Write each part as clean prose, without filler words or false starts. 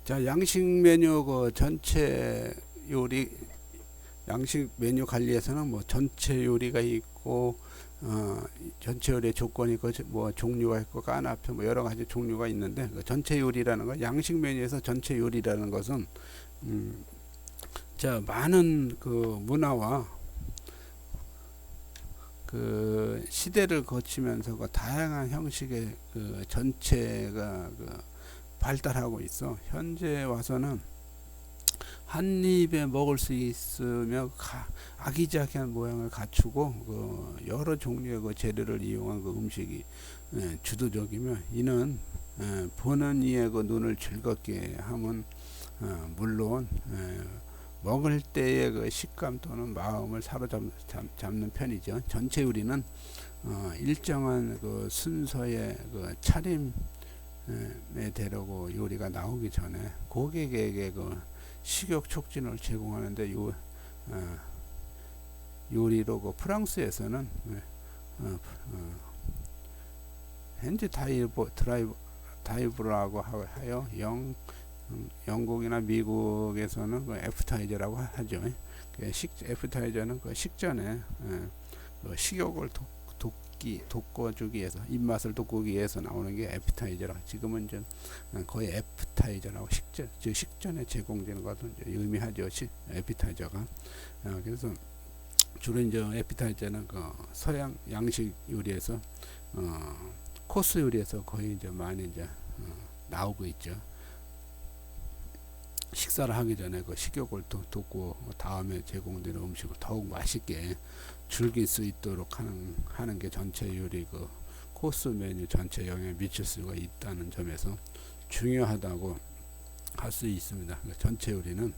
자, 양식 메뉴 그 전체 요리 양식 메뉴 관리에서는 뭐 전체 요리가 있고 전체 요리의 조건이 있고 뭐 종류가 있고 까나페 뭐 여러 가지 종류가 있는데 그 전체 요리라는 거 양식 메뉴에서 전체 요리라는 것은 음, 자 많은 그 문화와 그 시대를 거치면서 그 다양한 형식의 그 전체가 그 발달하고 있어. 현재 와서는 한 입에 먹을 수 있으며 아기자기한 모양을 갖추고 그 여러 종류의 그 재료를 이용한 그 음식이 주도적이며 이는 보는 이의 그 눈을 즐겁게 하면 물론 먹을 때의 그 식감 또는 마음을 사로잡는 편이죠. 전체 요리는 일정한 그 순서의 그 차림에 대려고 요리가 나오기 전에 고객에게 그 식욕 촉진을 제공하는데 요리로 그 프랑스에서는 핸즈 다이브라고 하여 영국이나 미국에서는 그 애프타이저라고 하죠. 애프타이저는 그 식전에 그 식욕을 돋궈주기 위해서 입맛을 돋구기 위해서 나오는 게 애프타이저라. 지금은 이제 거의 애프타이저라고 식전에 제공되는 것을 의미하죠. 애프타이저가. 그래서 주로 이제 애프타이저는 그 서양 양식 요리에서 코스 요리에서 거의 이제 많이 이제 나오고 있죠. 식사를 하기 전에 그 식욕을 돋고 다음에 제공되는 음식을 더욱 맛있게 즐길 수 있도록 하는 게 전체 요리 그 코스 메뉴 전체 영향에 미칠 수가 있다는 점에서 중요하다고 할 수 있습니다. 전체 요리는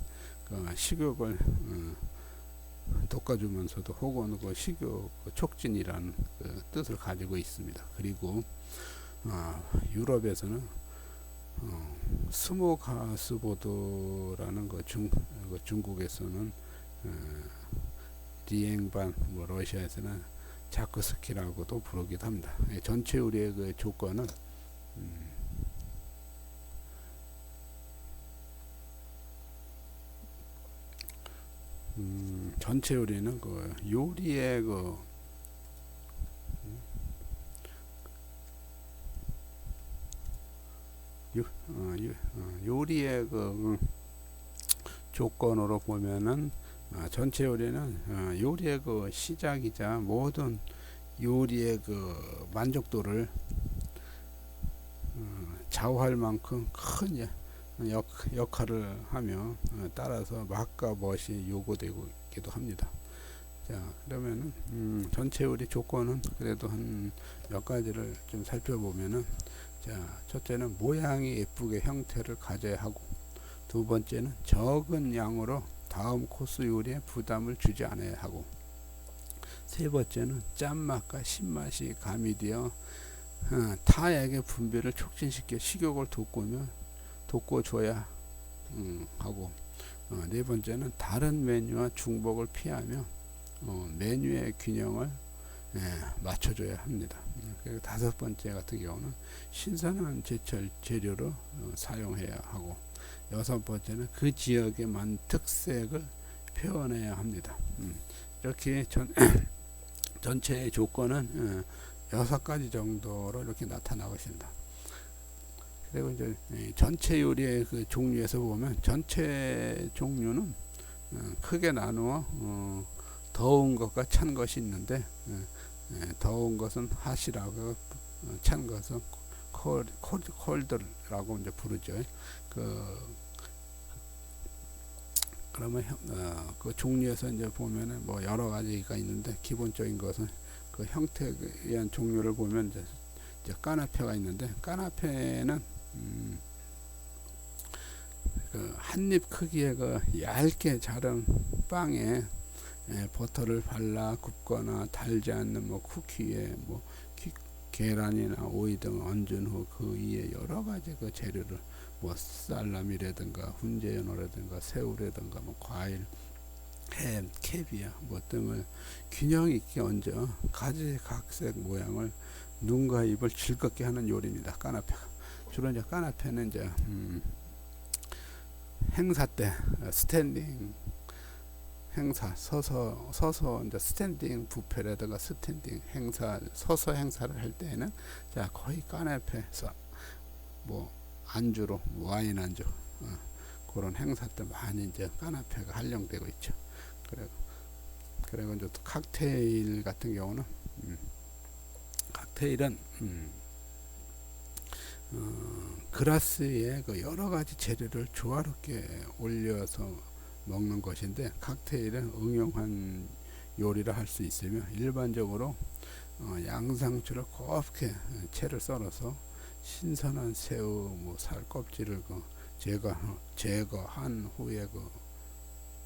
그 식욕을 돋궈주면서도 혹은 그 식욕 촉진이라는 그 뜻을 가지고 있습니다. 그리고 유럽에서는 스모가스보드라는 그 중국에서는 리앵반, 뭐 러시아에서는 자크스키라고도 부르기도 합니다. 전체 요리의 그 조건은 전체 요리는 그 요리의 그 요리의 그 조건으로 보면은 전체 요리는 요리의 그 시작이자 모든 요리의 그 만족도를 좌우할 만큼 큰 역할을 하며 따라서 맛과 멋이 요구되기도 합니다. 자, 그러면은 전체 요리 조건은 그래도 한 몇 가지를 좀 살펴보면은 자, 첫째는 모양이 예쁘게 형태를 가져야 하고, 두 번째는 적은 양으로 다음 코스 요리에 부담을 주지 않아야 하고, 세 번째는 짠맛과 신맛이 가미되어 타액의 분비를 촉진시켜 식욕을 돋궈줘야 하고, 네 번째는 다른 메뉴와 중복을 피하며 메뉴의 균형을 맞춰줘야 합니다. 그리고 다섯 번째 같은 경우는 신선한 제철 재료로 사용해야 하고, 여섯 번째는 그 지역의 특색을 표현해야 합니다. 이렇게 전체의 조건은 여섯 가지 정도로 이렇게 나타나고 있습니다. 그리고 이제 전체 요리의 그 종류에서 보면 전체 종류는 크게 나누어 더운 것과 찬 것이 있는데, 더운 것은 핫이라고 찬 것은 콜드라고 이제 부르죠. 그러면 그 종류에서 이제 보면은 뭐 여러 가지가 있는데, 기본적인 것은 그 형태에 의한 종류를 보면 이제 까나페가 있는데, 까나페는 그 한입 크기의 그 얇게 자른 빵에 버터를 발라 굽거나 달지 않는 뭐 쿠키에 뭐 계란이나 오이 등 얹은 후 그 위에 여러 가지 그 재료를 뭐 살라미라든가 훈제 연어라든가 새우라든가 뭐 과일, 햄, 캐비아 뭐 등을 균형 있게 얹어 가지각색 모양을 눈과 입을 즐겁게 하는 요리입니다. 까나페가 주로 이제 까나페는 이제 행사 때 스탠딩 행사 서서 이제 스탠딩 뷔페라든가 스탠딩 행사 서서 행사를 할 때에는 자 거의 까나페에서 뭐 안주로 와인 안주 그런 행사 때 많이 이제 까나페가 활용되고 있죠. 그리고 이제 또 칵테일 같은 경우는 칵테일은 그라스에 그 여러 가지 재료를 조화롭게 올려서 먹는 것인데 칵테일은 응용한 요리를 할 수 있으며 일반적으로 양상추를 곱게 채를 썰어서 신선한 새우 뭐 살 껍질을 제거한 후에 그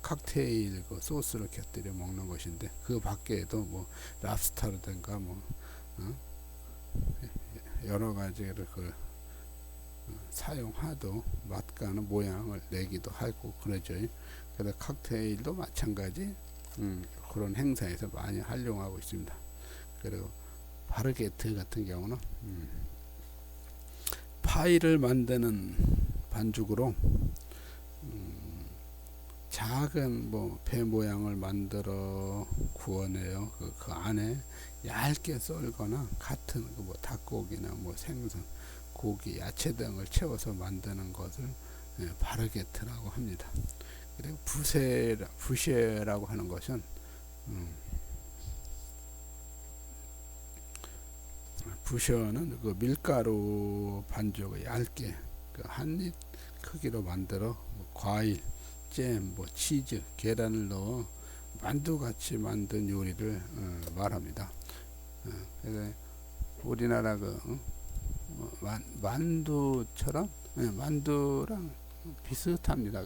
칵테일 그 소스를 곁들여 먹는 것인데 그 밖에도 뭐 랍스타라든가 뭐 여러 가지를 사용하도 맛과는 모양을 내기도 하고 그러죠. 그래서 칵테일도 마찬가지 그런 행사에서 많이 활용하고 있습니다. 그리고 바르게트 같은 경우는 파이를 만드는 반죽으로 작은 뭐 배 모양을 만들어 구워내요. 그 안에 얇게 썰거나 같은 뭐 닭고기나 뭐 생선, 고기, 야채 등을 채워서 만드는 것을 바르게트라고 합니다. 그리고 부쉐라고 하는 것은 부셔는 그 밀가루 반죽을 얇게 그 한입 크기로 만들어 뭐 과일, 잼, 뭐 치즈, 계란을 넣어 만두같이 만든 요리를 말합니다. 그래서 우리나라 만두처럼 만두랑 비슷합니다.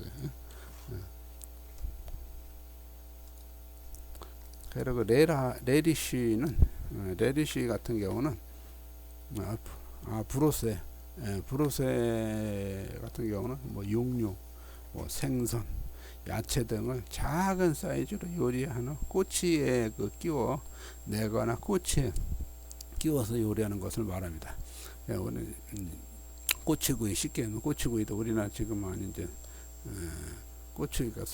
그리고 레리쉬 같은 경우는 브로세 같은 경우는 뭐 육류, 뭐 생선, 야채 등을 작은 사이즈로 요리하는 꼬치에 끼워 내거나 꼬치에 끼워서 요리하는 것을 말합니다. 오늘 꼬치구이 쉽게 하면 꼬치구이도 우리나라 지금 많이 이제 꼬치가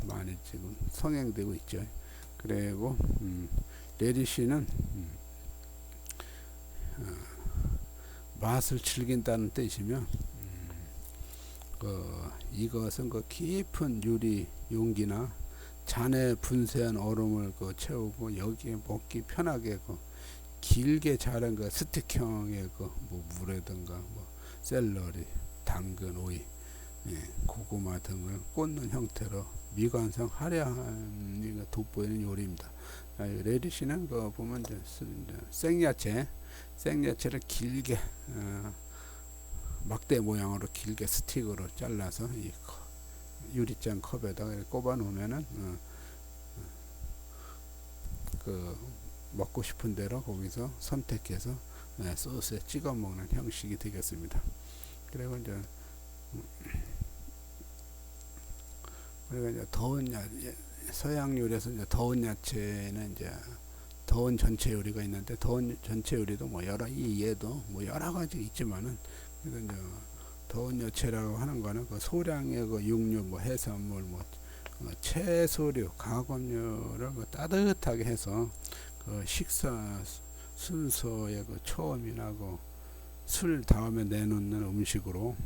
많이 지금 성행되고 있죠. 그리고 레디쉬는 맛을 즐긴다는 뜻이며 이것은 깊은 유리 용기나 잔에 분쇄한 얼음을 채우고 여기에 먹기 편하게 길게 자른 스틱형의 뭐 물에든가 뭐 샐러리, 당근, 오이, 고구마 등을 꽂는 형태로 미관상 화려함이 돋보이는 요리입니다. 레디쉬는 보면 이제 생야채를 길게 막대 모양으로 길게 스틱으로 잘라서 이 유리잔 컵에다가 꼽아 놓으면은 먹고 싶은 대로 거기서 선택해서 소스에 찍어 먹는 형식이 되겠습니다. 그리고 이제 우리가 이제 서양 요리에서 이제 더운 야채는 이제 더운 전체 요리가 있는데 더운 전체 요리도 뭐 얘도 뭐 여러 가지 있지만은 그래서 이제 더운 야채라고 하는 거는 소량의 육류, 뭐 해산물, 뭐 채소류, 가공류를 따뜻하게 해서 식사 순서의 처음이나 술 다음에 내놓는 음식으로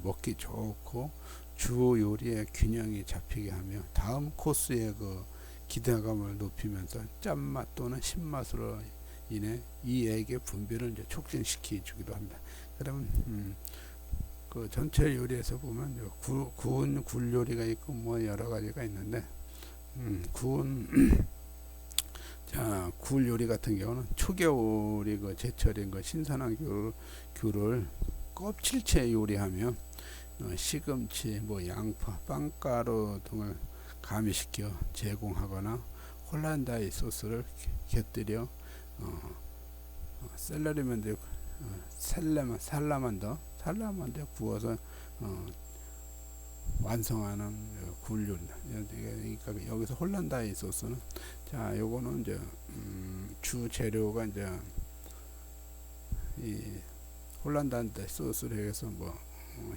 먹기 좋고 주 요리의 균형이 잡히게 하며 다음 코스의 기대감을 높이면서 짠맛 또는 신맛으로 인해 이액의 분비를 이제 촉진시켜 주기도 합니다. 그러면 전체 요리에서 보면 구운 굴 요리가 있고 뭐 여러 가지가 있는데 굴 요리 같은 경우는 초겨울이 제철인 신선한 귤을 껍질째 요리하며 시금치, 뭐 양파, 빵가루 등을 가미시켜 제공하거나 홀란다이 소스를 곁들여 살라만도 구워서 완성하는 굴 요리다. 그러니까 여기서 홀란다이 소스는 요거는 이제 주 재료가 이제 이 홀란다이 소스를 해서 뭐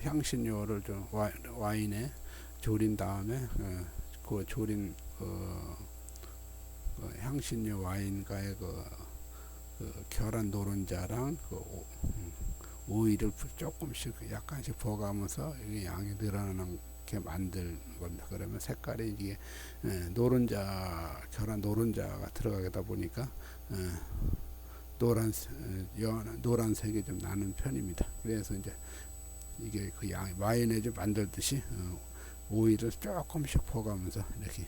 향신료를 좀 와인에 졸인 다음에 그 졸인 향신료 와인과의 결한 노른자랑 오이를 조금씩 약간씩 부어가면서 이게 양이 늘어나는 게 만들 겁니다. 그러면 색깔이 이게 결한 노른자가 들어가다 보니까 노란색이 좀 나는 편입니다. 그래서 이제 이게 그 마요네즈 만들듯이 오이를 조금씩 부어가면서 이렇게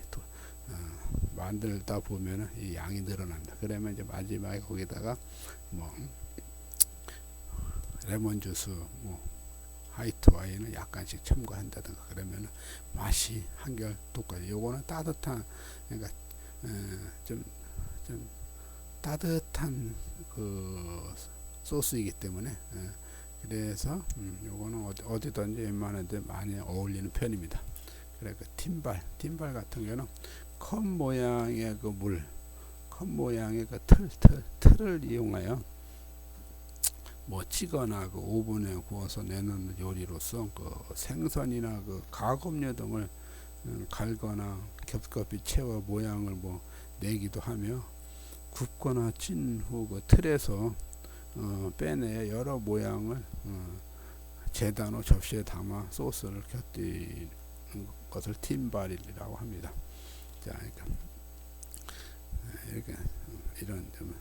만들다 보면은 이 양이 늘어납니다. 그러면 이제 마지막에 거기다가 뭐 레몬 주스, 뭐 화이트 와인을 약간씩 첨가한다든가 그러면은 맛이 한결 똑같아요. 요거는 따뜻한, 그러니까 좀 따뜻한 그 소스이기 때문에 그래서 요거는 어디든지 웬만한 데 많이 어울리는 편입니다. 그래 그 틴발 같은 경우는 컵 모양의 컵 모양의 그 틀을 이용하여 뭐 찌거나 그 오븐에 구워서 내는 요리로서 그 생선이나 그 가금류 등을 갈거나 겹겹이 채워 모양을 뭐 내기도 하며, 굽거나 찐 후 그 틀에서 빼내 여러 모양을 재단 후 접시에 담아 소스를 곁들이는 것을 틴발이라고 합니다. 자, 그러니까 이렇게 이런 좀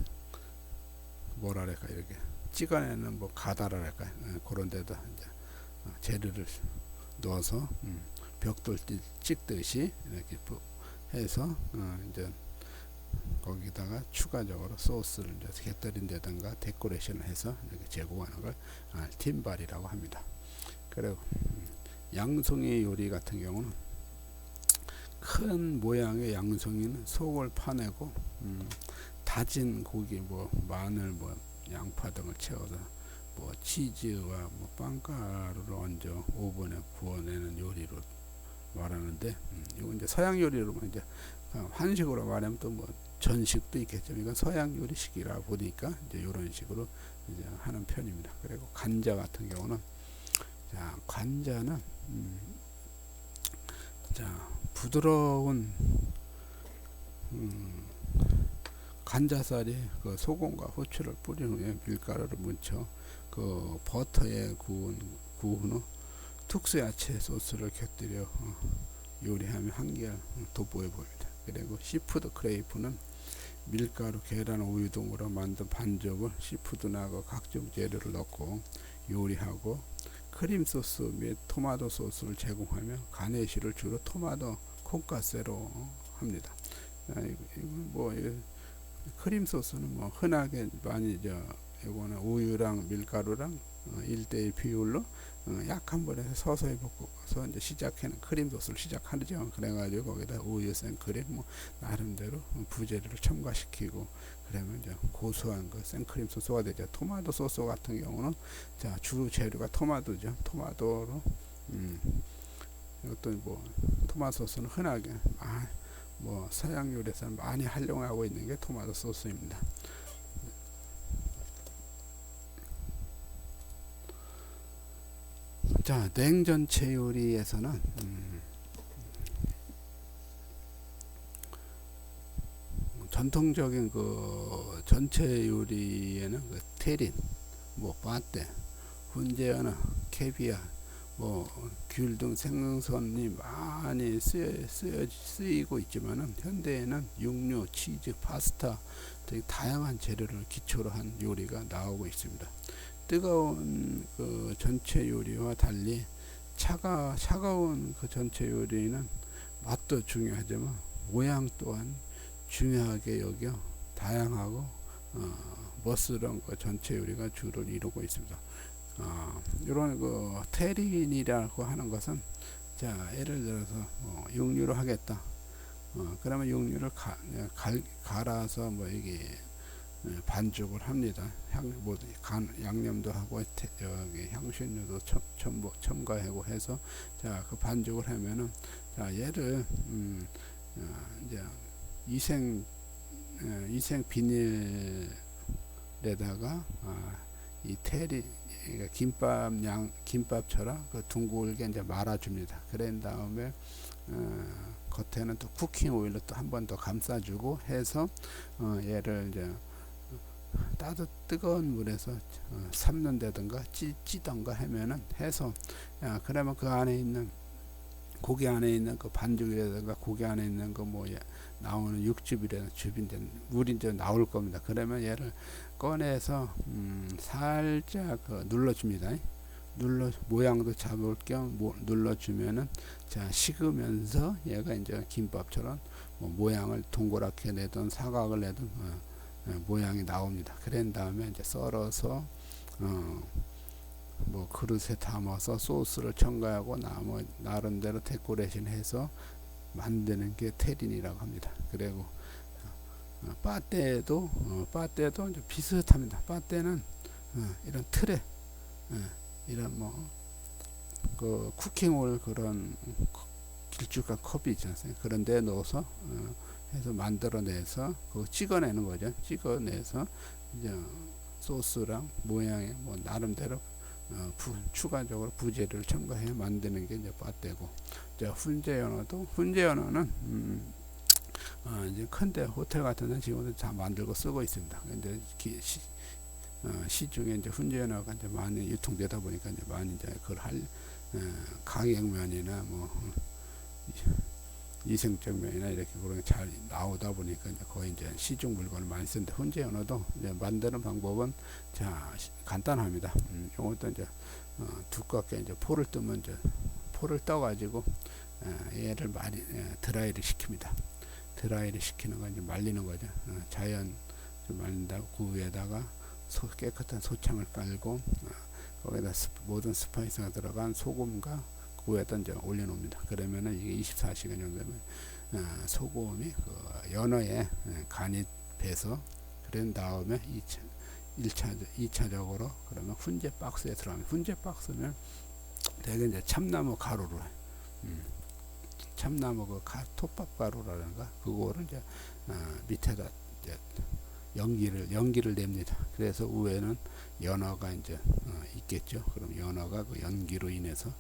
뭐랄까 이렇게 찍어내는 뭐 가다랄까 그런 데다 이제 재료를 넣어서 벽돌 찍듯이 이렇게 해서 이제 거기다가 추가적으로 소스를 이제 곁들인다든가 데코레이션을 해서 이렇게 제공하는 걸 틴발이라고 합니다. 그리고 양송이 요리 같은 경우는 큰 모양의 양송이는 속을 파내고 다진 고기, 뭐 마늘, 뭐 양파 등을 채워서 뭐 치즈와 뭐 빵가루를 얹어 오븐에 구워내는 요리로 말하는데, 이거 이제 서양 요리로 이제 한식으로 말하면 또 뭐 전식도 있겠죠. 이건 서양 요리식이라 보니까 이제 이런 식으로 이제 하는 편입니다. 그리고 관자 같은 경우는, 자, 관자는 자, 부드러운 관자살이 그 소금과 후추를 뿌린 후에 밀가루를 묻혀 그 버터에 구운 후 특수 야채 소스를 곁들여 요리하면 한결 돋보여 보입니다. 그리고 시푸드 크레이프는 밀가루, 계란, 우유 등으로 만든 반죽을 시푸드나 각종 재료를 넣고 요리하고 크림 소스 및 토마토 소스를 제공하며 가네시를 주로 토마토 콩가스로 합니다. 뭐 크림 소스는 뭐 흔하게 많이 이거는 우유랑 밀가루랑 1대1 비율로 약한 불에서 서서히 볶아서 이제 시작하는 크림 소스를 시작하죠. 그래가지고 거기다 우유, 생크림, 뭐 나름대로 부재료를 첨가시키고 그러면 이제 고소한 그 생크림 소스가 되죠. 토마토 소스 같은 경우는 자, 주 재료가 토마토죠. 토마토로 이것도 뭐 토마토 소스는 흔하게 뭐 서양 요리에서 많이 활용하고 있는 게 토마토 소스입니다. 자, 냉전체 요리에서는 전통적인 그 전체 요리에는 그 테린, 뭐 빠떼, 훈제어나 캐비아, 뭐 귤 등 생선이 많이 쓰이고 있지만은 현대에는 육류, 치즈, 파스타 등 다양한 재료를 기초로 한 요리가 나오고 있습니다. 뜨거운 그 전체 요리와 달리 차가운 그 전체 요리는 맛도 중요하지만 모양 또한 중요하게 여겨 다양하고 멋스러운 그 전체 요리가 주를 이루고 있습니다. 이런 그 테린이라고 하는 것은, 자, 예를 들어서 육류로 하겠다. 그러면 육류를 갈아서 뭐 이게 반죽을 합니다. 양념도 하고 여기 향신료도 첨가하고 해서, 자, 그 반죽을 하면은, 자, 얘를 이제 위생 비닐에다가 이 테리 김밥처럼 그 둥글게 이제 말아줍니다. 그런 다음에 겉에는 또 쿠킹 오일로 또 한 번 더 감싸주고 해서 얘를 이제 뜨거운 물에서 삶는다든가 찌던가 하면은 해서 그러면 그 안에 있는 고기 안에 있는 그 반죽이라든가 고기 안에 있는 그 뭐 나오는 육즙이라든가 즙인데 물이 이제 나올 겁니다. 그러면 얘를 꺼내서 살짝 눌러줍니다. 모양도 잡을 겸 눌러주면은 자 식으면서 얘가 이제 김밥처럼 뭐 모양을 동그랗게 내든 사각을 내든 모양이 나옵니다. 그런 다음에 이제 썰어서 뭐 그릇에 담아서 소스를 첨가하고 나름대로 데코레이션 해서 만드는 게 테린이라고 합니다. 그리고 빠떼도 이제 비슷합니다. 빠떼는 이런 틀에 이런 뭐 그 쿠킹홀 그런 길쭉한 컵이 있지 않습니까? 그런 데 넣어서 해서 만들어내서 그거 찍어내는 거죠. 찍어내서 이제 소스랑 모양에 뭐 나름대로 추가적으로 부재료를 첨가해 만드는 게 이제 빠떼고, 이제 훈제연어는 이제 큰데 호텔 같은 데는 지금도 다 만들고 쓰고 있습니다. 근데 시중에 이제 훈제연어가 이제 많이 유통되다 보니까 이제 많이 이제 그걸 가격면이나 뭐 이성적 면이나 이렇게 그런 게 잘 나오다 보니까 이제 거의 이제 시중 물건을 많이 쓰는데, 훈제연어도 이제 만드는 방법은 자 간단합니다. 이것도 이제 두껍게 이제 포를 뜨면 이제 포를 떠가지고 얘를 드라이를 시킵니다. 드라이를 시키는 건 이제 말리는 거죠. 자연 말린다고 그 위에다가 깨끗한 소창을 깔고 거기다 모든 스파이스가 들어간 소금과 그 위에다 이제 올려놓습니다. 그러면은 이게 24시간 정도 되면 소금이 그 연어에 간이 배서, 그런 다음에 2차적으로 그러면 훈제 박스에 들어갑니다. 훈제 박스는 되게 이제 참나무 가루로 참나무 그 톱밥 가루라든가 그거를 이제 밑에다 이제 연기를 냅니다. 그래서 위에는 연어가 이제 있겠죠. 그럼 연어가 그 연기로 인해서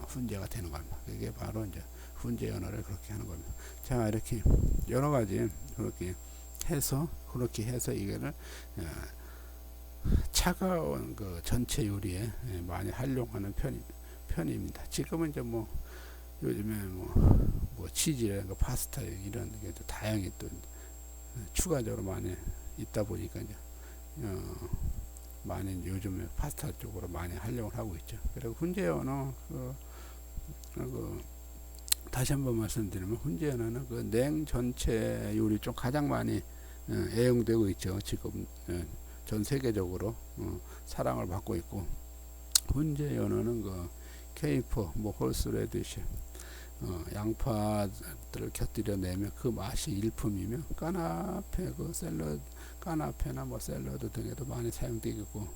훈제가 되는 겁니다. 그게 바로 이제 훈제 연어를 그렇게 하는 겁니다. 자, 이렇게 여러 가지 그렇게 해서 이거를 차가운 그 전체 요리에 많이 활용하는 편입니다. 지금은 이제 뭐 요즘에 뭐 치즈라든가 파스타 이런 게 또 다양히 또 추가적으로 많이 있다 보니까 이제 많이 요즘에 파스타 쪽으로 많이 활용을 하고 있죠. 그리고 훈제연어 다시 한번 말씀드리면 훈제연어는 그 냉 전체 요리 중 가장 많이 애용되고 있죠. 지금 전 세계적으로 사랑을 받고 있고, 훈제연어는 그 케이퍼, 뭐 홀스레디시, 양파들을 곁들여 내면 그 맛이 일품이며, 까나페나 뭐 샐러드 등에도 많이 사용되고,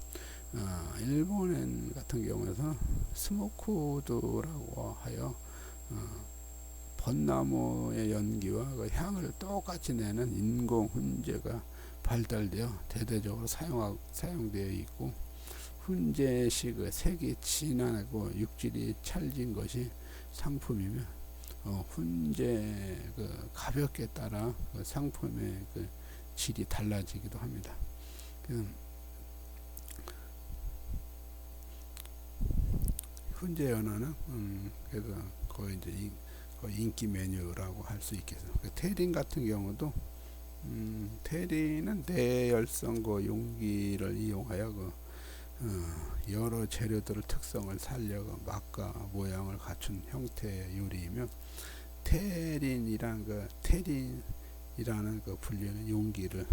일본 같은 경우에서 스모크우드라고 하여 벚나무의 연기와 그 향을 똑같이 내는 인공 훈제가 발달되어 대대적으로 사용되어 있고, 훈제시 그 색이 진하고 육질이 찰진 것이 상품이며, 훈제 그 가볍게 따라 그 상품의 그 질이 달라지기도 합니다. 훈제 연어는 그래서 거의 이제 거의 인기 메뉴라고 할 수 있겠어요. 테린 같은 경우도 테린은 내열성 그 용기를 이용하여 여러 재료들의 특성을 살려 맛과 모양을 갖춘 형태의 요리이며, 테린이란 테린이라는 그 분류는 용기를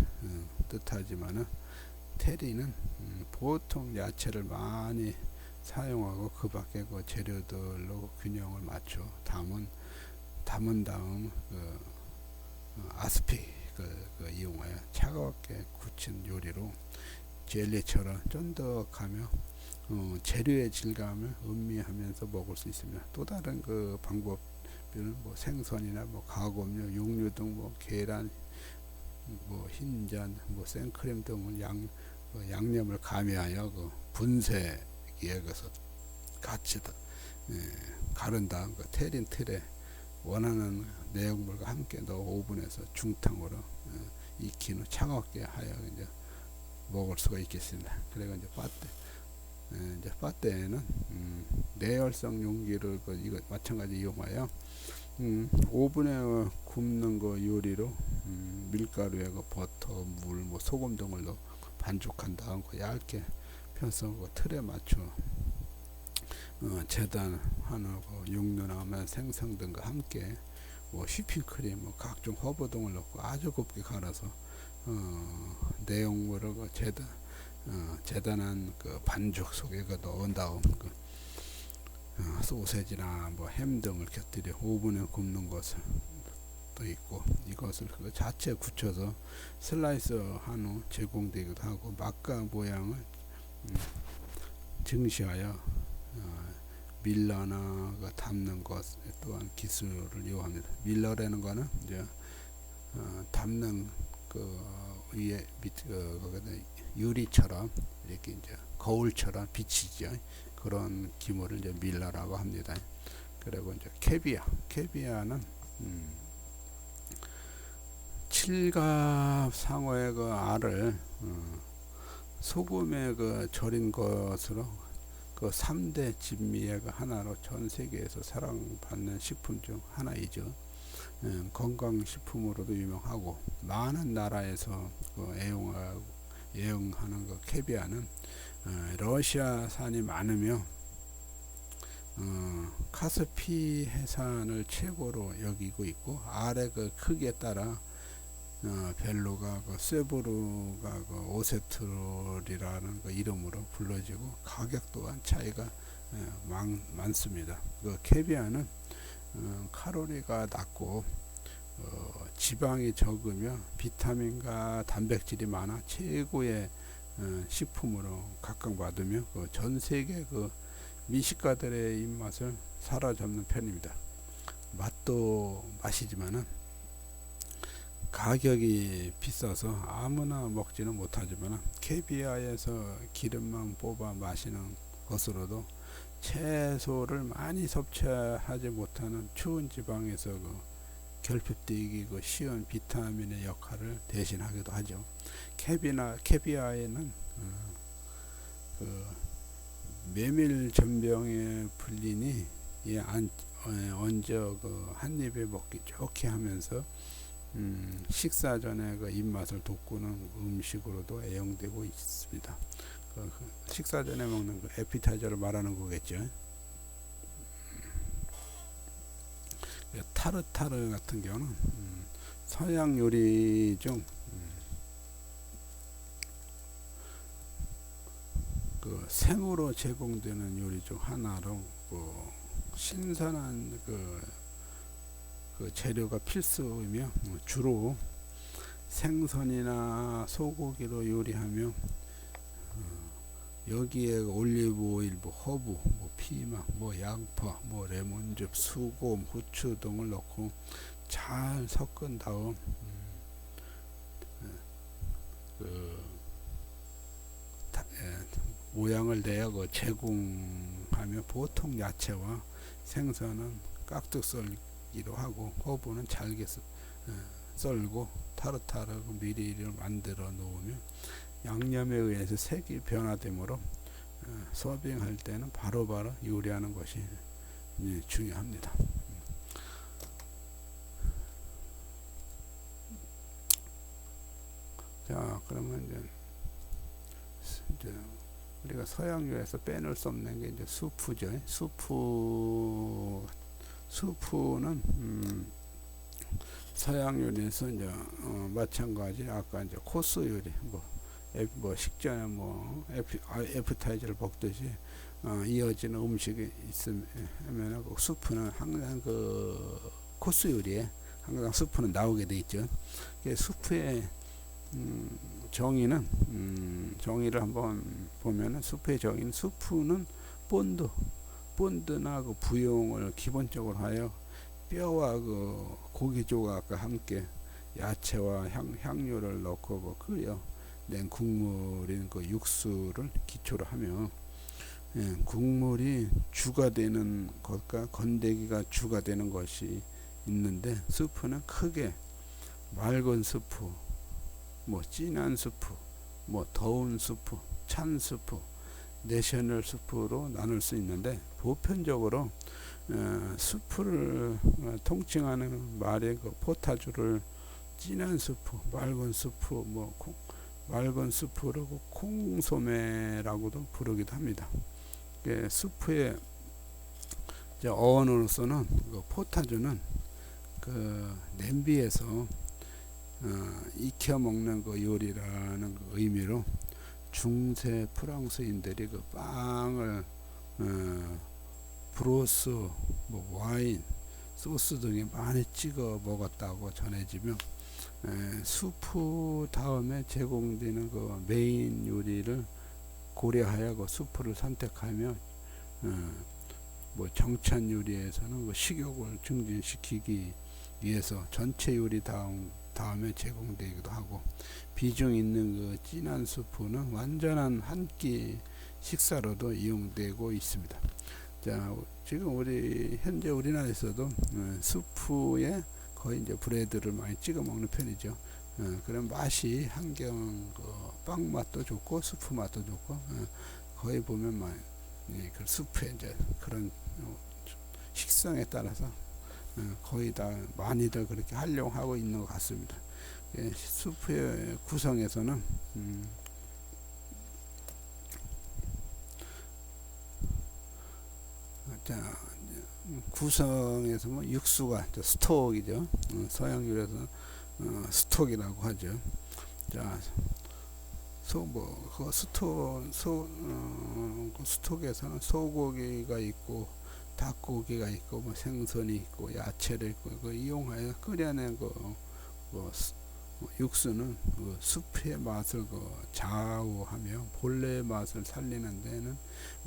뜻하지만은, 테린은 보통 야채를 많이 사용하고 그 밖에 그 재료들로 균형을 맞춰 담은 다음 아스픽을 이용하여 차갑게 굳힌 요리로 젤리처럼 쫀득하며 재료의 질감을 음미하면서 먹을 수 있습니다. 또 다른 그 방법은 뭐 생선이나 뭐 가공류, 육류 등 뭐 계란, 뭐 흰잔, 뭐 생크림 등을 그 양념을 가미하여 그 분쇄기에 그래서 같이 예, 가른 다음 그 테린 틀에 원하는 내용물과 함께 넣어 오븐에서 중탕으로 익힌 후 차갑게 하여 이제 먹을 수가 있겠습니다. 그리고 이제 이제 빠떼에는 내열성 용기를 이거 마찬가지 이용하여 오븐에 굽는 거 요리로 밀가루에 그 버터, 물, 뭐 소금 등을 넣어 반죽한 다음 얇게 펴서 그 틀에 맞춰 재단하고 육류나 생선 등과 함께 뭐 휘핑크림, 뭐 각종 허브 등을 넣고 아주 곱게 갈아서 내용물을 그 재단한 그 반죽 속에 그 넣은 다음 소세지나 뭐 햄 등을 곁들여 오븐에 굽는 것을 또 있고, 이것을 그 자체 굳혀서 슬라이스 한 후 제공되기도 하고, 막가 모양을 증시하여 밀러나 그 담는 것 또한 기술을 이용합니다. 밀러라는 거는 이제 담는 그 위에 유리처럼 이렇게 이제 거울처럼 비치죠. 그런 기물을 이제 밀러라고 합니다. 그리고 이제 캐비아는 칠갑 상어의 그 알을 소금에 그 절인 것으로 그 3대 진미의 그 하나로 전 세계에서 사랑받는 식품 중 하나이죠. 건강식품으로도 유명하고 많은 나라에서 그 애용하는 그 캐비아는 러시아산이 많으며 카스피 해산을 최고로 여기고 있고, 알의 그 크기에 따라 벨루가 그 세브루가 그 오세트롤이라는 그 이름으로 불러지고 가격 또한 차이가 많습니다. 그 캐비아는 칼로리가 낮고 지방이 적으며 비타민과 단백질이 많아 최고의 식품으로 각광받으며 전 세계 그 미식가들의 입맛을 사로잡는 편입니다. 맛도 맛이지만은 가격이 비싸서 아무나 먹지는 못하지만 캐비아에서 기름만 뽑아 마시는 것으로도 채소를 많이 섭취하지 못하는 추운 지방에서 그 결핍되기 쉬운 비타민의 역할을 대신하기도 하죠. 캐비아에는 그 메밀전병에 불리니 얹어 그 한 입에 먹기 좋게 하면서 식사 전에 그 입맛을 돋구는 음식으로도 애용되고 있습니다. 식사 전에 먹는 그 에피타이저를 말하는 거겠죠. 타르타르 같은 경우는 서양 요리 중 그 생으로 제공되는 요리 중 하나로 신선한 그 재료가 필수이며 주로 생선이나 소고기로 요리하며 여기에 올리브 오일, 뭐 허브, 뭐 피망, 뭐 양파, 뭐 레몬즙, 수고, 후추 등을 넣고 잘 섞은 다음 모양을 내어 제공하며 보통 야채와 생선은 깍둑 썰기로 하고 허브는 잘게 썰고 타르타르 미리를 만들어 놓으며 양념에 의해서 색이 변화되므로 서빙할 때는 바로바로 요리하는 것이 중요합니다. 자, 그러면 이제 우리가 서양요리에서 빼놓을 수 없는 게 이제 수프죠. 수프는 서양 요리에서 이제 마찬가지 아까 이제 코스 요리 뭐 식전에 뭐 애프타이저를 먹듯이 이어지는 음식이 있으면 그 수프는 항상 그 코스 요리에 항상 수프는 나오게 돼 있죠. 수프의 정의를 한번 보면은 수프의 정의는 수프는 본드나 그 부용을 기본적으로 하여 뼈와 그 고기 조각과 함께 야채와 향료를 넣고 끓여 낸 국물인 그 육수를 기초로 하며, 국물이 주가 되는 것과 건더기가 주가 되는 것이 있는데, 스프는 크게 맑은 스프, 뭐 진한 스프, 뭐 더운 스프, 찬 스프, 내셔널 스프로 나눌 수 있는데, 보편적으로 스프를 통칭하는 말의 그 포타주를 진한 스프, 맑은 스프, 맑은 스프를 콩소매라고도 부르기도 합니다. 스프의 어원으로서는 그 포타주는 그 냄비에서 익혀 먹는 그 요리라는 그 의미로, 중세 프랑스인들이 그 빵을 브로스, 와인, 소스 등에 많이 찍어 먹었다고 전해지며, 수프 다음에 제공되는 그 메인 요리를 고려하여 그 수프를 선택하며, 정찬 요리에서는 그 식욕을 증진시키기 위해서 전체 요리 다음에 제공되기도 하고, 비중 있는 그 진한 수프는 완전한 한 끼 식사로도 이용되고 있습니다. 자, 지금 현재 우리나라에서도 수프에 거의 이제 브레드를 많이 찍어 먹는 편이죠. 그런 맛이 한경 빵 맛도 좋고 수프 맛도 좋고, 거의 보면 그 수프에 이제 그런 식성에 따라서 거의 다 많이들 그렇게 활용하고 있는 것 같습니다. 수프의 구성에서는 구성에서 육수가 스톡이죠. 서양 요리에서 스톡이라고 하죠. 자, 그 스톡에서는 소고기가 있고 닭고기가 있고 생선이 있고 야채를 있고 이용하여 끓여낸 육수는 그 수프의 맛을 좌우하며 본래의 맛을 살리는 데는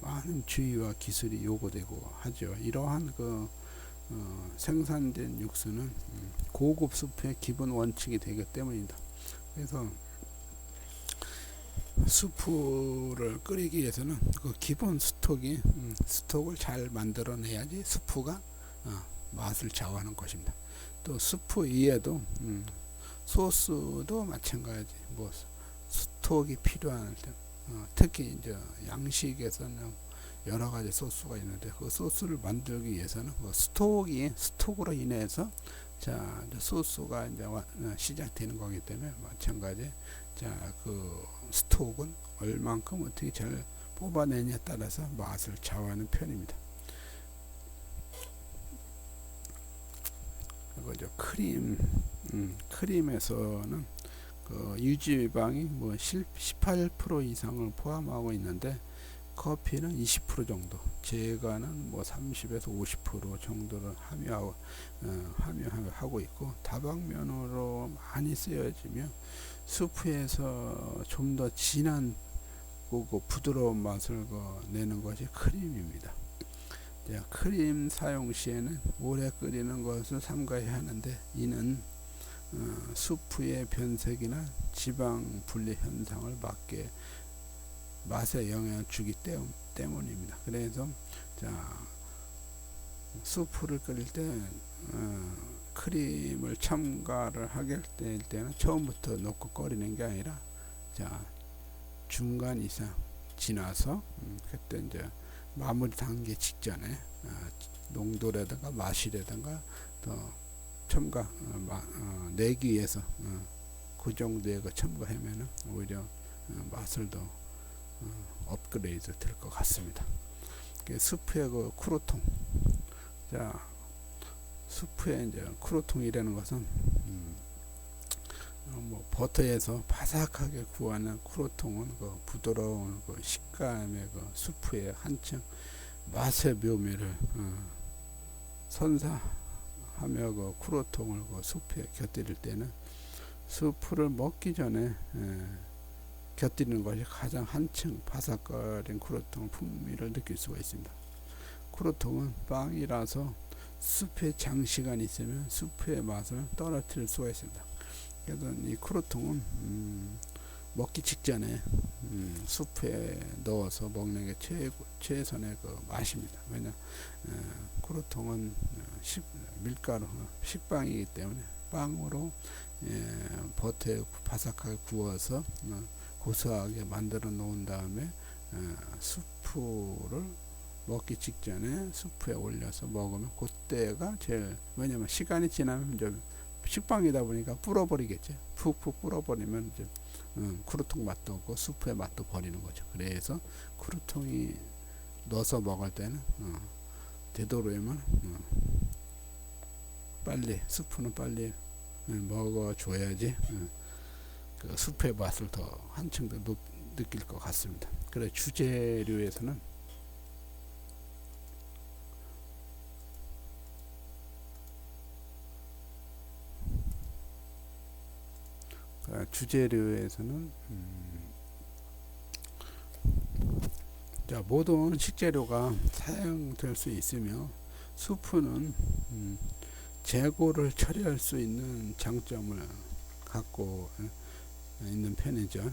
많은 주의와 기술이 요구되고 하죠. 이러한 생산된 육수는 고급 수프의 기본 원칙이 되기 때문입니다. 그래서 수프를 끓이기 위해서는 그 기본 스톡을 잘 만들어내야지 수프가 맛을 좌우하는 것입니다. 또 수프 위에도 소스도 마찬가지, 스톡이 필요한 특히 이제 양식에서는 여러 가지 소스가 있는데, 그 소스를 만들기 위해서는 그 스톡으로 인해서 소스가 이제 시작되는 거기 때문에 마찬가지. 그 스톡은 얼만큼 어떻게 잘 뽑아내냐에 따라서 맛을 좌우하는 편입니다. 그리고 크림에서는 그 유지방이 18% 이상을 포함하고 있는데, 커피는 20% 정도, 제과는 30에서 50% 정도를 함유하고 있고, 다방면으로 많이 쓰여지며 수프에서 좀 더 진한 부드러운 맛을 내는 것이 크림입니다. 크림 사용 시에는 오래 끓이는 것을 삼가해야 하는데, 이는 수프의 변색이나 지방 분리 현상을 막게 맛에 영향을 주기 때문입니다. 그래서 수프를 끓일 때 크림을 첨가를 하게 될 때는 처음부터 넣고 끓이는 게 아니라 중간 이상 지나서 그때 이제 마무리 단계 직전에 농도라든가 맛이라든가 더 첨가 내기 위해서 그 정도의 첨가하면은 오히려 맛을 더 업그레이드 될 것 같습니다. 수프의 크루통. 수프의 이제 크루통이라는 것은 버터에서 바삭하게 구하는 크루통은 부드러운 식감의 수프의 한층 맛의 묘미를 선사하며 크루통을 수프에 곁들일 때는 수프를 먹기 전에 곁들이는 것이 가장 한층 바삭거린 크루통 풍미를 느낄 수가 있습니다. 크루통은 빵이라서 수프에 장시간이 있으면 수프의 맛을 떨어뜨릴 수가 있습니다. 그래서 이 크루통은 먹기 직전에 수프에 넣어서 먹는 게 최선의 그 맛입니다. 왜냐 크루통은 밀가루 식빵이기 때문에 빵으로 버터에 바삭하게 구워서 고소하게 만들어 놓은 다음에 수프를 먹기 직전에 수프에 올려서 먹으면 그때가 제일, 왜냐면 시간이 지나면 이제 식빵이다 보니까 불어버리겠죠. 푹푹 불어버리면 이제 크루통 맛도 없고 수프의 맛도 버리는 거죠. 그래서 크루통이 넣어서 먹을 때는 되도록이면 빨리 수프는 빨리 먹어줘야지 그 수프의 맛을 더 한층 더 느낄 것 같습니다. 그래 주재료에서는 자, 모든 식재료가 사용될 수 있으며 수프는 재고를 처리할 수 있는 장점을 갖고 있는 편이죠.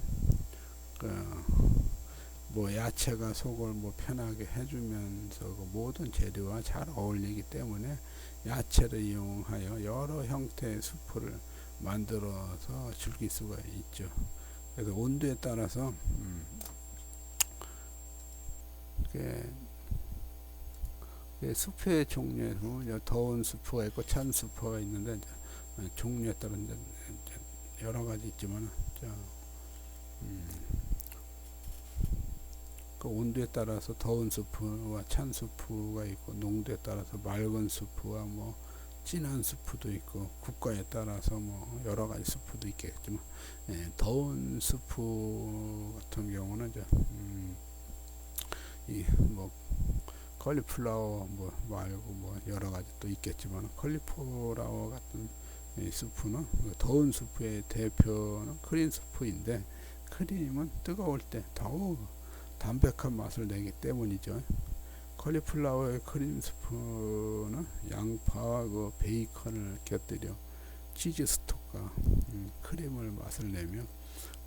뭐 야채가 속을 뭐 편하게 해주면서 그 모든 재료와 잘 어울리기 때문에 야채를 이용하여 여러 형태의 수프를 만들어서 즐길 수가 있죠. 그래서 온도에 따라서 수프의 종류에서 더운 수프가 있고 찬 수프가 있는데 종류에 따라 이제 여러 가지 있지만 그 온도에 따라서 더운 수프와 찬 수프가 있고 농도에 따라서 맑은 수프와 뭐 진한 수프도 있고 국가에 따라서 뭐 여러 가지 수프도 있겠지만 더운 수프 같은 경우는 이제 이 뭐 컬리플라워 뭐 말고 뭐 여러 가지 또 있겠지만 컬리플라워 같은 수프는 더운 수프의 대표는 크림 수프인데 크림은 뜨거울 때 더욱 담백한 맛을 내기 때문이죠. 컬리플라워의 크림 스프는 양파와 그 베이컨을 곁들여 치즈 스톡과 크림을 맛을 내며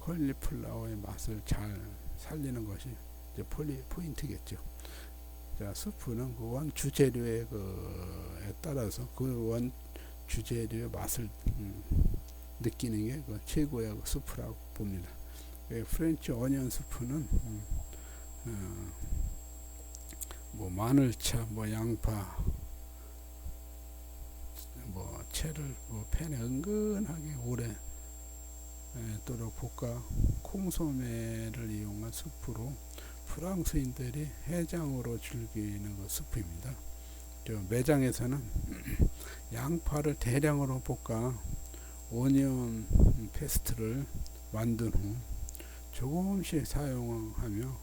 컬리플라워의 맛을 잘 살리는 것이 이제 포인트겠죠. 자, 스프는 그 원 주재료에 따라서 그 원 주재료의 맛을 느끼는 게 그 최고의 스프라고 봅니다. 프렌치 어니언 스프는 뭐 마늘차, 뭐 양파, 뭐 채를 뭐 팬에 은근하게 오래 또록 볶아 콩소매를 이용한 스프로 프랑스인들이 해장으로 즐기는 그 스프입니다. 매장에서는 양파를 대량으로 볶아 오니언 페스트를 만든 후 조금씩 사용하며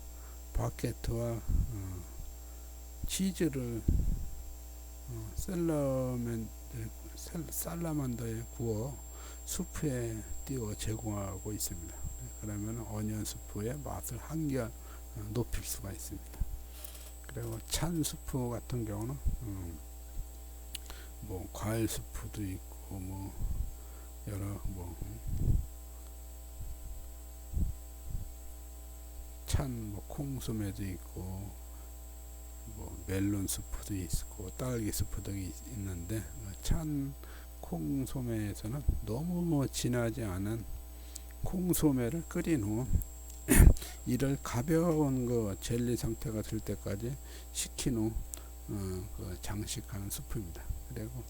바게트와 치즈를 살라만더에 구워 수프에 띄워 제공하고 있습니다. 그러면 어니언 수프의 맛을 한결 높일 수가 있습니다. 그리고 찬 수프 같은 경우는 뭐 과일 수프도 있고 뭐 여러 뭐 찬 뭐 콩소매도 있고 뭐 멜론 수프도 있고 딸기 수프 등이 있는데 찬 콩소매에서는 너무 진하지 않은 콩소매를 끓인 후 이를 가벼운 그 젤리 상태가 될 때까지 식힌 후 그 장식하는 수프입니다. 그리고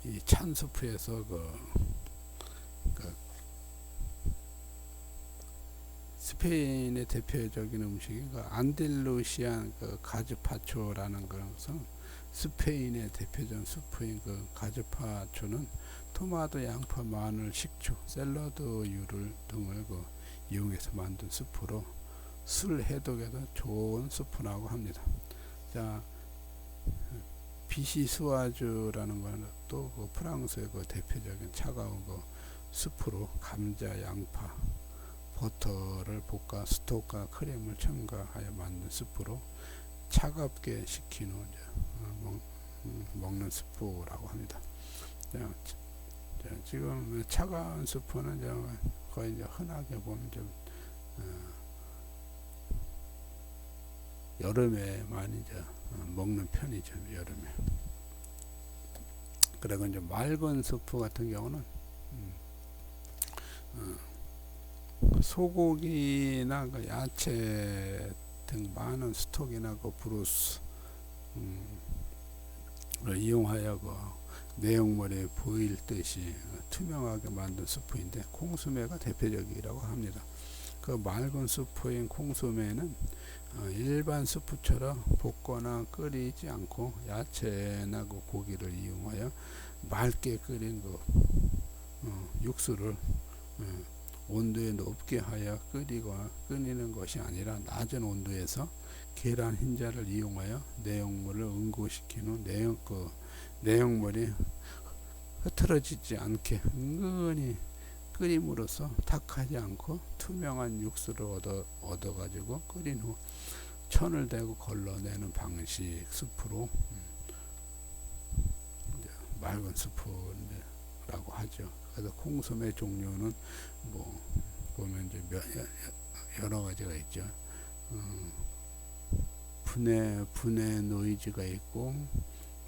이 찬 수프에서 스페인의 대표적인 음식이 그 안델루시안 그 가즈파초라는 것은 스페인의 대표적인 수프인 그 가즈파초는 토마토, 양파, 마늘, 식초, 샐러드유를 등을 이용해서 만든 수프로 술 해독에도 좋은 수프라고 합니다. 자, 비시수아주라는 것은 또 그 프랑스의 그 대표적인 차가운 그 수프로 감자, 양파, 버터를 볶아 스톡과 크림을 첨가하여 만든 수프로 차갑게 식힌 후 먹는 수프라고 합니다. 자, 지금 차가운 수프는 거의 이제 흔하게 보면 좀 여름에 많이 이제 먹는 편이죠. 여름에. 그리고 이제 맑은 수프 같은 경우는 소고기나 그 야채 등 많은 스톡이나 그 브로스 를 이용하여 그 내용물이 보일 듯이 투명하게 만든 수프인데 콩수매가 대표적이라고 합니다. 그 맑은 수프인 콩수매는 일반 수프처럼 볶거나 끓이지 않고 야채나 그 고기를 이용하여 맑게 끓인 그 육수를 온도에 높게 하여 끓이는 것이 아니라 낮은 온도에서 계란 흰자를 이용하여 내용물을 응고시킨 후 내용물이 흐트러지지 않게 은근히 끓임으로써 탁하지 않고 투명한 육수를 얻어 가지고 끓인 후 천을 대고 걸러내는 방식 수프로 맑은 수프라고 하죠. 그래서 콩소매 종류는 뭐 보면 이제 여러 가지가 있죠. 분해 노이즈가 있고,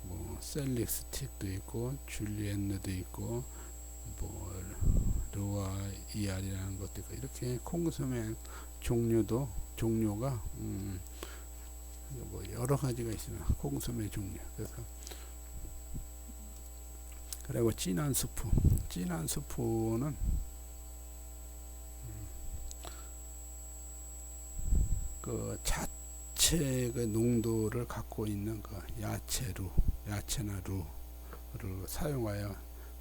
뭐 셀릭 스틱도 있고, 줄리엔느도 있고, 뭐 로아 이알이라는 것도 있고, 이렇게 콩소매 종류가 뭐 여러 가지가 있습니다. 콩소매 종류. 그리고 진한 수프는 그 자체의 농도를 갖고 있는 그 야채나 루를 사용하여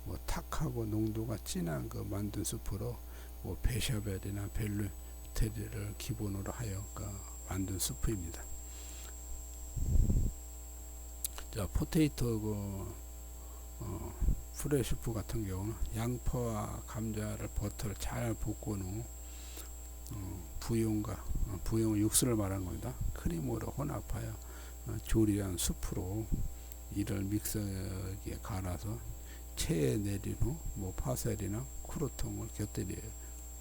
뭐 탁하고 농도가 진한 그 만든 수프로 뭐 베샤벨이나 벨루테리를 기본으로 하여 만든 수프입니다. 자, 포테이토 프레슈프 같은 경우는 양파와 감자를 버터를 잘 볶은 후 부용 육수를 말하는 겁니다. 크림으로 혼합하여 조리한 수프로 이를 믹서기에 갈아서 체에 내린 후 뭐 파셀이나 크루통을 곁들일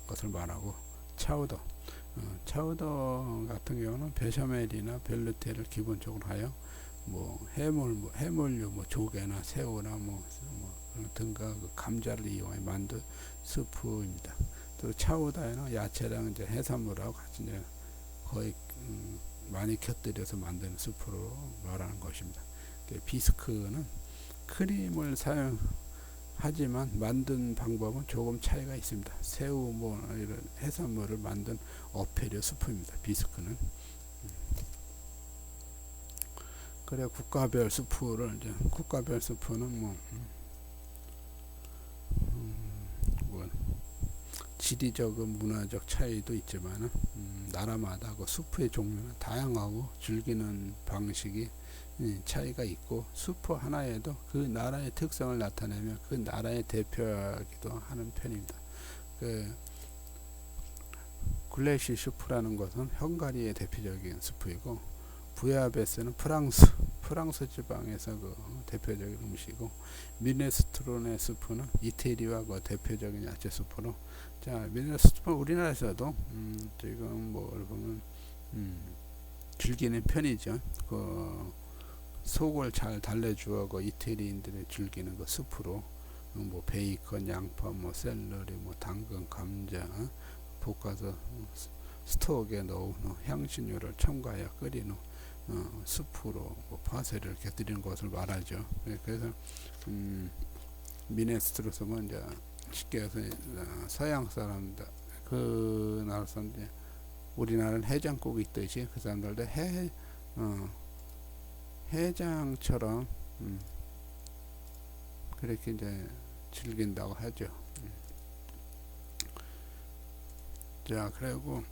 것을 말하고, 차우더 같은 경우는 베샤멜이나 벨루테를 기본적으로 하여 뭐 해물류 뭐 조개나 새우나 뭐 등과 그 감자를 이용해 만든 수프입니다. 또 차우다에는 야채랑 이제 해산물하고 같이 이제 거의 많이 곁들여서 만드는 수프로 말하는 것입니다. 비스크는 크림을 사용하지만 만든 방법은 조금 차이가 있습니다. 새우 뭐 이런 해산물을 만든 어패류 수프입니다. 비스크는. 그래 국가별 수프는 뭐 지리적 문화적 차이도 있지만 나라마다 그 수프의 종류는 다양하고 즐기는 방식이 차이가 있고, 수프 하나에도 그 나라의 특성을 나타내며 그 나라의 대표하기도 하는 편입니다. 글래시 수프라는 것은 헝가리의 대표적인 수프이고, 부야베스는 프랑스 지방에서 그 대표적인 음식이고, 미네스트로네 수프는 이태리와 그 대표적인 야채 수프로, 자, 미네스트로네 우리나라에서도 지금 뭐 보면 즐기는 편이죠. 그 속을 잘 달래주어 그 이태리인들이 즐기는 그 수프로 뭐 베이컨, 양파, 뭐 샐러리, 뭐 당근, 감자 볶아서 스톡에 넣은 후 향신료를 첨가하여 끓인 후 수프로 뭐 파세를 곁들이는 것을 말하죠. 그래서 미네스트로스는 이제 쉽게 해서 서양 사람들, 그 나라 사람들, 우리나라는 해장국이 있듯이 그 사람들도 해장처럼 그렇게 이제 즐긴다고 하죠. 자, 그리고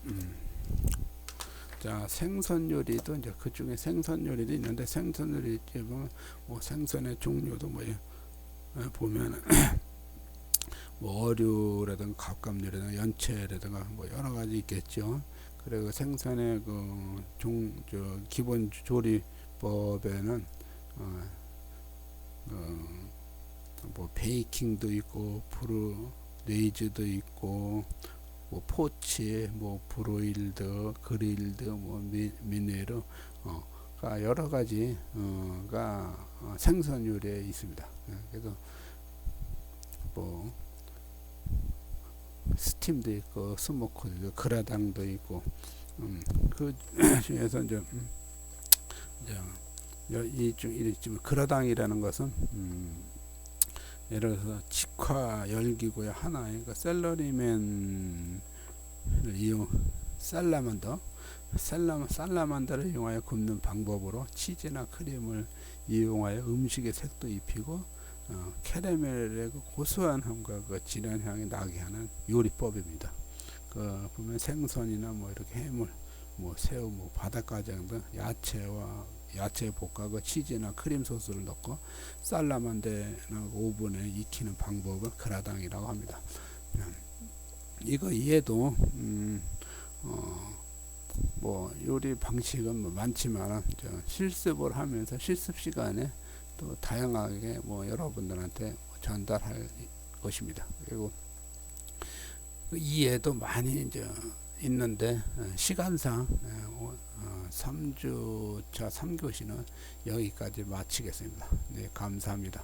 자, 생선 요리도 이제 그 중에 생선 요리도 있는데, 생선 요리 보면 뭐 생선의 종류도 뭐 보면 뭐 어류라든가 갑각류라든가 연체라든가 뭐 여러 가지 있겠죠. 그리고 생선의 그 기본 조리법에는 뭐 베이킹도 있고 브루레이즈도 있고 뭐 포치, 뭐 브로일드, 그릴드, 뭐 미네르, 가 여러 가지가 생선 요리에 있습니다. 그래서 뭐 스팀도 있고 스모크도 있고 그라당도 있고 그 중에서 이중 그라당이라는 것은 예를 들어서 직화 열기구의 하나에 그러니까 샐러리맨을 이용 살라만더를 이용하여 굽는 방법으로 치즈나 크림을 이용하여 음식의 색도 입히고 캐러멜의 그 고소한 함과 그 진한 향이 나게 하는 요리법입니다. 그 보면 생선이나 뭐 이렇게 해물, 뭐 새우, 뭐 바닷가장 등 야채 볶아 그 치즈나 크림 소스를 넣고 살라만데나 오븐에 익히는 방법을 그라당이라고 합니다. 이거 이해도 뭐 요리 방식은 뭐 많지만 실습을 하면서 실습 시간에 또 다양하게 뭐 여러분들한테 전달할 것입니다. 그리고 이해도 많이 이제 있는데 시간상 3주차 3교시는 여기까지 마치겠습니다. 네, 감사합니다.